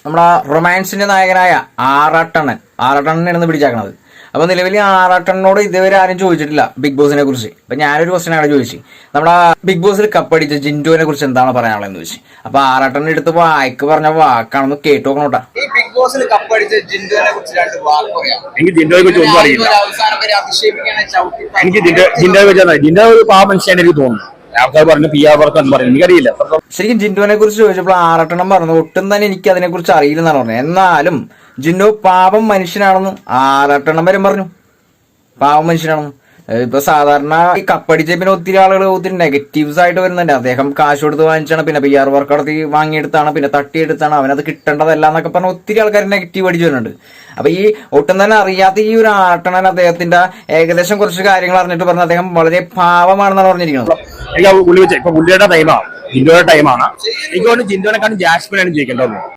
നമ്മുടെ റൊമാൻസിന്റെ നായകനായ ആറാട്ടണ്ണനാണ് പിടിച്ചേക്കണത്. അപ്പൊ നിലവിൽ ആറാട്ടണ്ണനോട് ഇതുവരെ ആരും ചോദിച്ചിട്ടില്ല ബിഗ് ബോസിനെ കുറിച്ച്. അപ്പൊ ഞാനൊരു ക്വസ്റ്റൻ ആണ് ചോദിച്ചു, നമ്മുടെ ബിഗ് ബോസിൽ കപ്പടിച്ച ജിൻഡോനെ കുറിച്ച് എന്താണ് പറയാനുള്ളതെന്ന് ചോദിച്ചു. അപ്പൊ ആറാട്ടണ്ണൻ എടുത്ത് വായിക്ക് പറഞ്ഞ വാക്കാണെന്ന് കേട്ടു നോക്കണോട്ടാ. ഈ ബിഗ് ബോസിൽ കപ്പടിച്ച ജിൻഡോനെ കുറിച്ച് രണ്ട് വാക്ക് പറയാം. എനിക്ക് ജിൻഡോയെ കുറിച്ച് ഒന്നും അറിയില്ല. എനിക്ക് ജിൻഡോയെ കുറിച്ച് ജിൻഡോ ഒരു പാവ മനുഷ്യനെ എനിക്ക് തോന്നുന്നു. ആൾക്കാർ പറഞ്ഞു PR വർക്ക് എന്ന് പറയുന്നത് എനിക്കറിയില്ല. ശരിക്കും ജിൻഡോനെ കുറിച്ച് ചോദിച്ചപ്പോൾ ആറാട്ടണ്ണൻ പറഞ്ഞു ഒട്ടും തന്നെ എനിക്ക് അതിനെ കുറിച്ച് അറിയില്ലെന്നാണ് പറഞ്ഞത്. എന്നാലും ജിൻഡോ പാവം മനുഷ്യനാണെന്ന് ആറാട്ടണ്ണൻ വരും പറഞ്ഞു, പാവം മനുഷ്യനാണെന്ന്. ഇപ്പൊ സാധാരണ ഈ കപ്പടിച്ച പിന്നെ ഒത്തിരി ആളുകൾ ഒത്തിരി നെഗറ്റീവ്സ് ആയിട്ട് വരുന്നുണ്ട്. അദ്ദേഹം കാശ് കൊടുത്ത് വാങ്ങിച്ചാണ്, പിന്നെ PR വർക്ക് നടത്തി വാങ്ങിയെടുത്താണ്, പിന്നെ തട്ടിയെടുത്താണ്, അവനത് കിട്ടേണ്ടതല്ല എന്നൊക്കെ പറഞ്ഞ ഒത്തിരി ആൾക്കാർ നെഗറ്റീവ് അടിച്ചു വരുന്നുണ്ട്. അപ്പൊ ഈ ഒട്ടും തന്നെ അറിയാത്ത ഈ ഒരു ആറാട്ടണ്ണൻ അദ്ദേഹത്തിന്റെ ഏകദേശം കുറച്ച് കാര്യങ്ങൾ അറിഞ്ഞിട്ട് പറഞ്ഞ അദ്ദേഹം വളരെ പാവമാണെന്നാണ് പറഞ്ഞിരിക്കുന്നത്. എനിക്ക് പുള്ളി വെച്ച ഇപ്പൊ പുള്ളിയുടെ ടൈമാണ്, ജിൻഡോയുടെ ടൈമാണ്. എനിക്ക് തോന്നുന്നു ജിൻഡോനെക്കാളും ജാസ്മിനാണ് ജയിക്കേണ്ടത്.